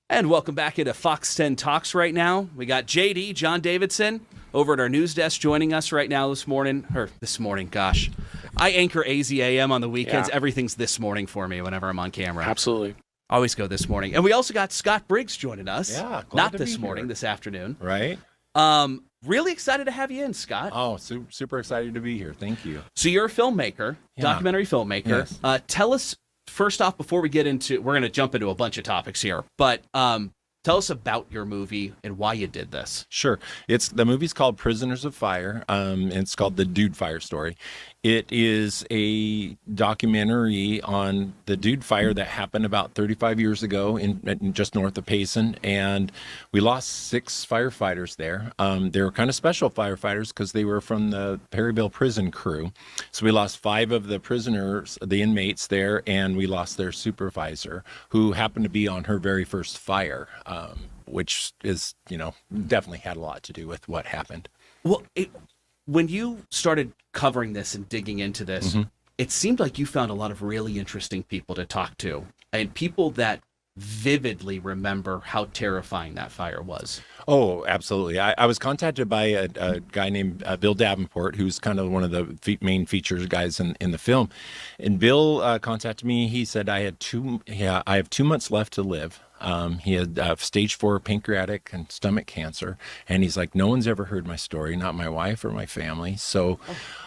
And welcome back into Fox 10 Talks right now. We got JD, John Davidson, over at our news desk joining us right now this morning. Gosh. I anchor AZAM on the weekends. Yeah. Everything's this morning for me whenever I'm on camera. Absolutely. Always go this morning. And we also got Scott Briggs joining us. Yeah, glad Not to this be morning, here. this afternoon. Right? Really excited to have you in, Scott. Oh, super excited to be here. Thank you. So you're a filmmaker, documentary filmmaker. Yes. Tell us, first off, before we get into, we're going to jump into a bunch of topics here, but tell us about your movie and why you did this. Sure. The movie's called Prisoners of Fire. And it's called The Dude Fire Story. It is a documentary on the Dude Fire that happened about 35 years ago in just north of Payson. And we lost 6 firefighters there. They were kind of special firefighters because they were from the Perryville prison crew. So we lost 5 of the prisoners, the inmates there, and we lost their supervisor, who happened to be on her very first fire, which is, definitely had a lot to do with what happened. Well, when you started covering this and digging into this, it seemed like you found a lot of really interesting people to talk to and people that vividly remember how terrifying that fire was. Oh, absolutely. I was contacted by a guy named Bill Davenport, who's kind of one of the main features guys in the film. And Bill contacted me. He said, I have 2 months left to live. He had stage 4 pancreatic and stomach cancer. And he's like, no one's ever heard my story, not my wife or my family. So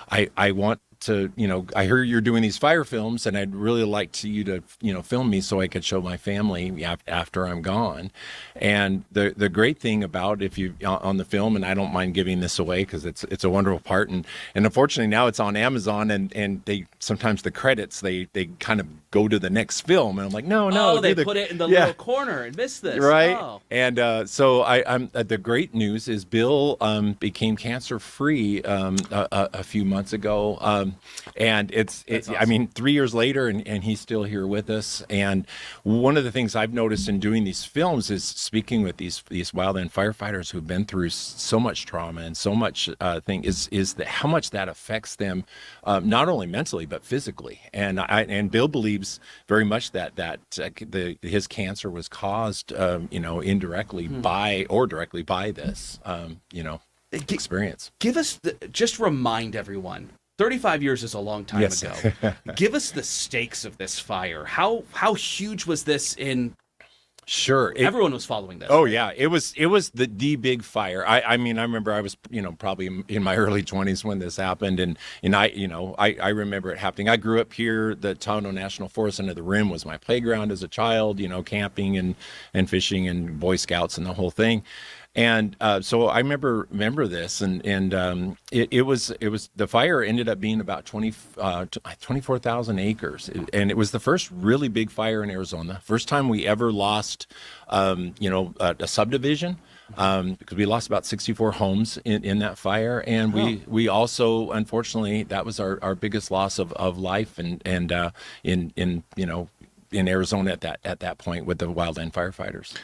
I want to, I heard you're doing these fire films, and I'd really like you to, film me so I could show my family after I'm gone. And the great thing about if you on the film, and I don't mind giving this away because it's a wonderful part, and unfortunately now it's on Amazon, and they sometimes the credits they kind of go to the next film, and I'm like, no, they put it in the little corner and missed this, right? Oh. And so I'm the great news is Bill became cancer free a few months ago. And it's awesome. I mean, 3 years later, and he's still here with us. And one of the things I've noticed in doing these films is speaking with these wildland firefighters who've been through so much trauma and so much is that how much that affects them, not only mentally but physically. And Bill believes very much that his cancer was caused, indirectly by or directly by this, experience. Give us, just remind everyone, 35 years is a long time ago. Give us the stakes of this fire. How huge was this in... Sure. Everyone was following this. Oh, yeah. It was the big fire. I mean, I remember I was, probably in my early 20s when this happened. And I remember it happening. I grew up here. The Tohono National Forest under the Rim was my playground as a child, camping and fishing and Boy Scouts and the whole thing. And so I remember this, and it was the fire ended up being about 24,000 acres, and it was the first really big fire in Arizona. First time we ever lost, a subdivision, because we lost about 64 homes in that fire, and we also, unfortunately, that was our biggest loss of life, and in Arizona at that point with the wildland firefighters.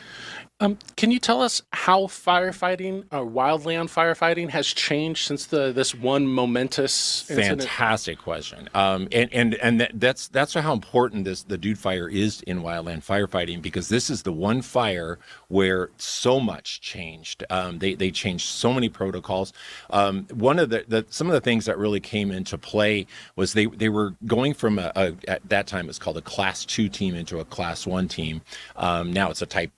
Can you tell us how firefighting or wildland firefighting has changed since this one momentous incident? Fantastic question. And that's how important the Dude Fire is in wildland firefighting, because this is the one fire where so much changed. They changed so many protocols. One of some of the things that really came into play was they were going from at that time it's called a Class 2 team into a Class 1 team. Now it's a Type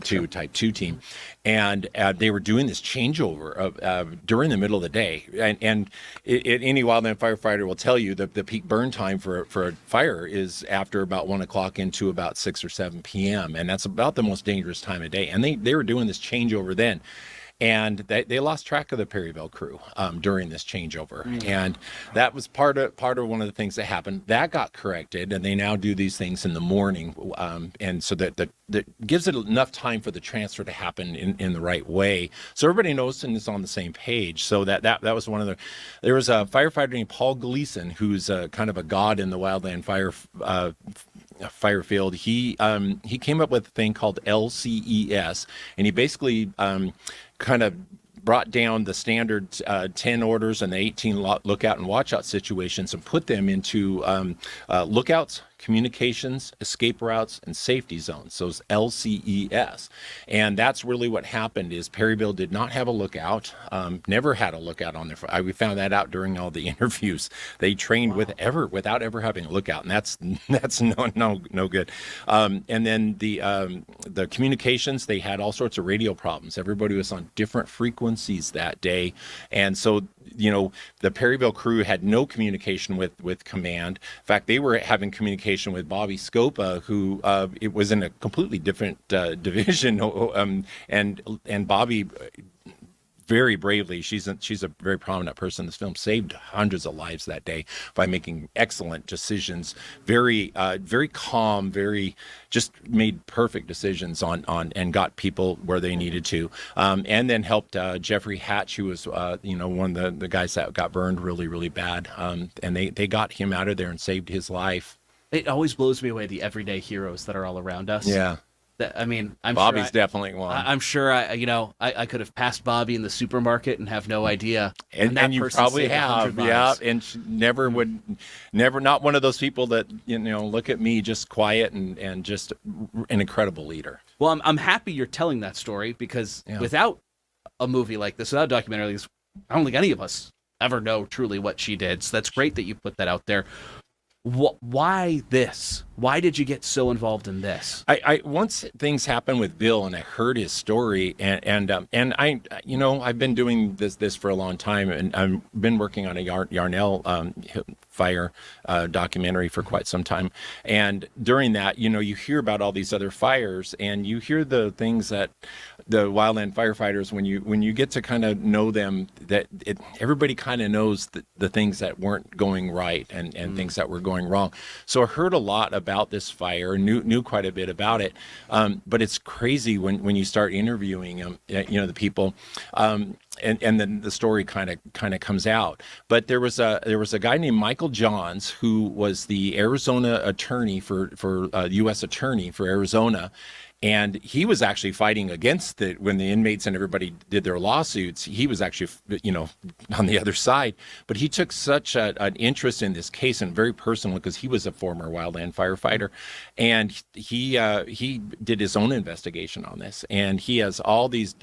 2 team, and they were doing this changeover during the middle of the day. And any wildland firefighter will tell you that the peak burn time for a fire is after about 1 o'clock into about 6 or 7 p.m. And that's about the most dangerous time of day. And they were doing this changeover then. And they lost track of the Perryville crew during this changeover, and that was part of one of the things that happened. That got corrected, and they now do these things in the morning, and so that gives it enough time for the transfer to happen in the right way, so everybody knows and is on the same page. So that was one of the. There was a firefighter named Paul Gleason, who's kind of a god in the wildland fire field. He came up with a thing called LCES, and he basically kind of brought down the standard 10 orders and the 18 lookout and watch out situations and put them into lookouts, communications, escape routes, and safety zones, those LCES. And that's really what happened is Perryville did not have a lookout, never had a lookout on their, we found that out during all the interviews. They trained without ever having a lookout, and that's no good. And then the communications, they had all sorts of radio problems. Everybody was on different frequencies that day. And so, the Perryville crew had no communication with command. In fact, they were having communication with Bobbi Scopa, who it was in a completely different division. And Bobbi, very bravely, she's a very prominent person in this film, saved hundreds of lives that day by making excellent decisions, very calm, just made perfect decisions on and got people where they needed to, and then helped Jeffrey Hatch, who was one of the guys that got burned really bad, and they got him out of there and saved his life. It always blows me away, the everyday heroes that are all around us. Yeah. I mean, Bobby's definitely one. I'm sure I could have passed Bobbi in the supermarket and have no idea. And you probably have, yeah. And she never, not one of those people that, look at me, just quiet and just an incredible leader. Well, I'm happy you're telling that story, because without a movie like this, without a documentary like this, I don't think any of us ever know truly what she did. So that's great that you put that out there. Why this? Why did you get so involved in this? I once things happened with Bill, and I heard his story, and I, I've been doing this for a long time, and I've been working on a Yarnell Fire documentary for quite some time. And during that, you hear about all these other fires, and you hear the things that the wildland firefighters, when you get to kind of know them, that everybody kind of knows the things that weren't going right and things that were going wrong. So I heard a lot about this fire, knew quite a bit about it. But it's crazy when you start interviewing them, the people. And then the story kind of comes out. But there was a guy named Michael Johns, who was the Arizona attorney for U.S. attorney for Arizona. And he was actually fighting against it when the inmates and everybody did their lawsuits. He was actually, on the other side. But he took such an interest in this case, and very personal, because he was a former wildland firefighter. And he did his own investigation on this. And he has all these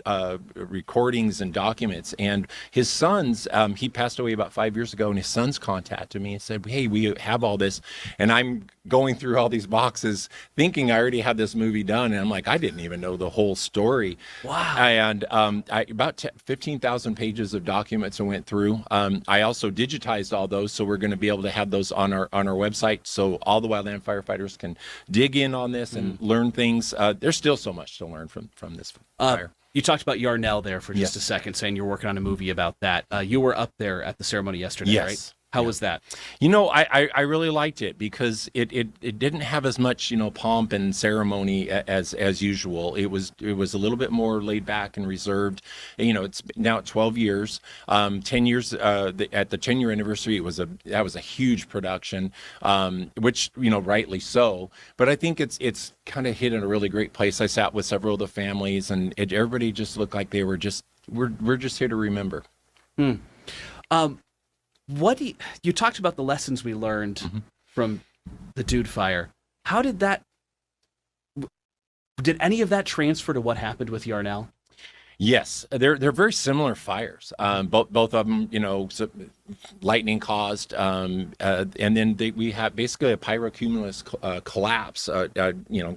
recordings and documents. And his sons, he passed away about 5 years ago, and his sons contacted me and said, hey, we have all this. And I'm going through all these boxes thinking I already had this movie done. And I'm like, I didn't even know the whole story. Wow. And about 15,000 pages of documents I went through. I also digitized all those, so we're going to be able to have those on our website, so all the wildland firefighters can dig in on this and learn things. There's still so much to learn from this fire. You talked about Yarnell there for just a second, saying you're working on a movie about that. You were up there at the ceremony yesterday, right? How was that? I really liked it, because it didn't have as much pomp and ceremony as usual. It was a little bit more laid back and reserved. It's now 12 years, 10 years at the 10-year anniversary. That was a huge production, which rightly so. But I think it's kind of hit in a really great place. I sat with several of the families, and everybody just looked like they were we're just here to remember. What you talked about the lessons we learned from the Dude Fire. How did any of that transfer to what happened with Yarnell? Yes, they're very similar fires. Both of them, lightning caused, and then we have basically a pyrocumulus collapse,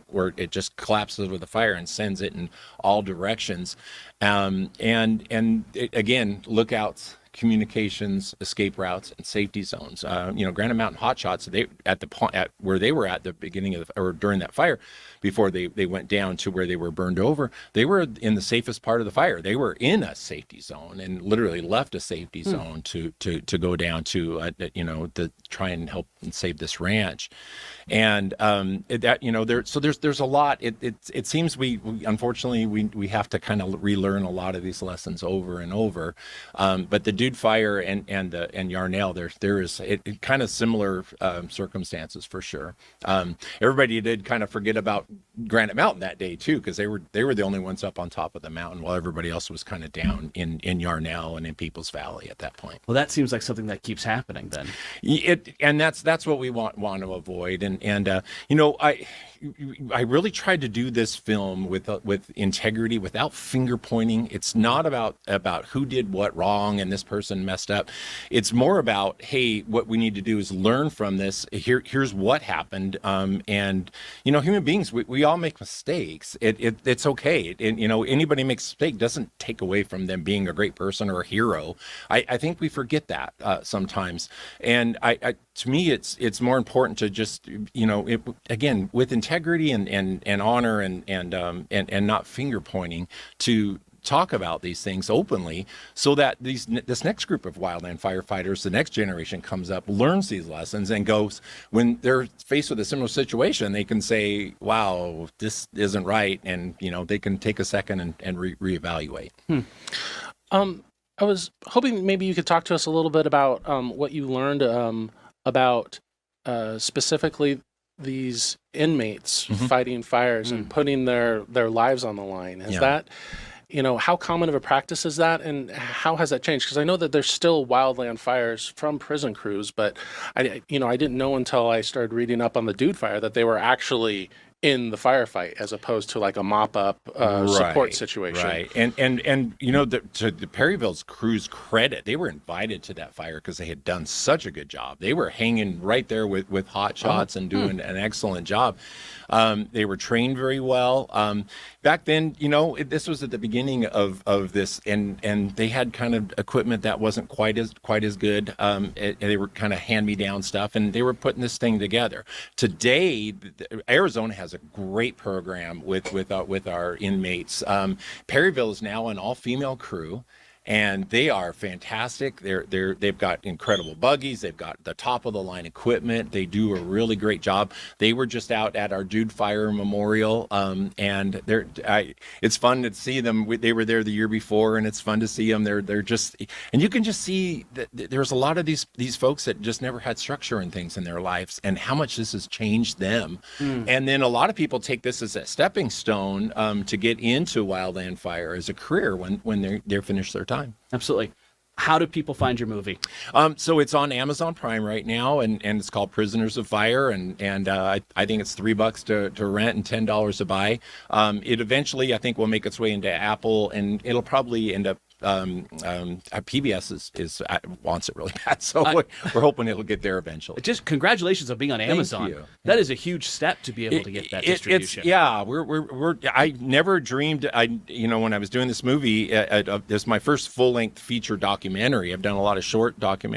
where it just collapses over the fire and sends it in all directions, and again, lookouts, communications, escape routes, and safety zones. Granite Mountain hotshots, at where they were at the beginning of or during that fire, before they went down to where they were burned over, they were in the safest part of the fire. They were in a safety zone and literally left a safety zone to go down to to try and help and save this ranch. And there's a lot. It seems we unfortunately we have to kind of relearn a lot of these lessons over and over. But the Dude Fire and Yarnell, there is kind of similar circumstances for sure. Everybody did kind of forget about Granite Mountain that day too, because they were the only ones up on top of the mountain while everybody else was kind of down in Yarnell and in Peoples Valley at that point. Well, that seems like something that keeps happening then. And that's what we want to avoid. And you know, I really tried to do this film with integrity, without finger pointing. It's not about who did what wrong and this person messed up. It's more about, hey, what we need to do is learn from this. Here's what happened. And you know, human beings, we all make mistakes. It's okay. You know, anybody makes a mistake doesn't take away from them being a great person or a hero. I think we forget that sometimes. And to me, it's more important to just, you know, again, with integrity and honor and not finger pointing, to talk about these things openly, so that this next group of wildland firefighters, the next generation, comes up, learns these lessons, and goes, when they're faced with a similar situation, they can say, wow, this isn't right, and you know, they can take a second and reevaluate. I was hoping maybe you could talk to us a little bit about what you learned about specifically these inmates fighting fires and putting their lives on the line. Is that, you know, how common of a practice is that, and how has that changed? Because I know that there's still wildland fires from prison crews, but I didn't know until I started reading up on the Dude Fire that they were actually in the firefight, as opposed to like a mop-up support situation. Right. And you know, to the Perryville's crew's credit, they were invited to that fire because they had done such a good job. They were hanging right there with hot shots and doing an excellent job. They were trained very well. Back then, you know, this was at the beginning of this, and they had kind of equipment that wasn't quite as good. They were kind of hand-me-down stuff, and they were putting this thing together. Today, Arizona has a great program with our inmates. Perryville is now an all-female crew, and they are fantastic. They've got incredible buggies. They've got the top of the line equipment. They do a really great job. They were just out at our Dude Fire Memorial, and it's fun to see them. They were there the year before, and it's fun to see them. They're just, and you can just see that there's a lot of these folks that just never had structure and things in their lives, and how much this has changed them. And then a lot of people take this as a stepping stone to get into wildland fire as a career when they're finished their time. Absolutely. How do people find your movie? So it's on Amazon Prime right now, and it's called Prisoners of Fire, and I think it's $3 to rent and $10 to buy. It eventually, I think, will make its way into Apple, and it'll probably end up. PBS wants it really bad, so we're hoping it'll get there eventually. Just congratulations on being on Amazon. You. That is a huge step to be able to get that distribution. I never dreamed. When I was doing this movie, this is my first full-length feature documentary. I've done a lot of short documentaries.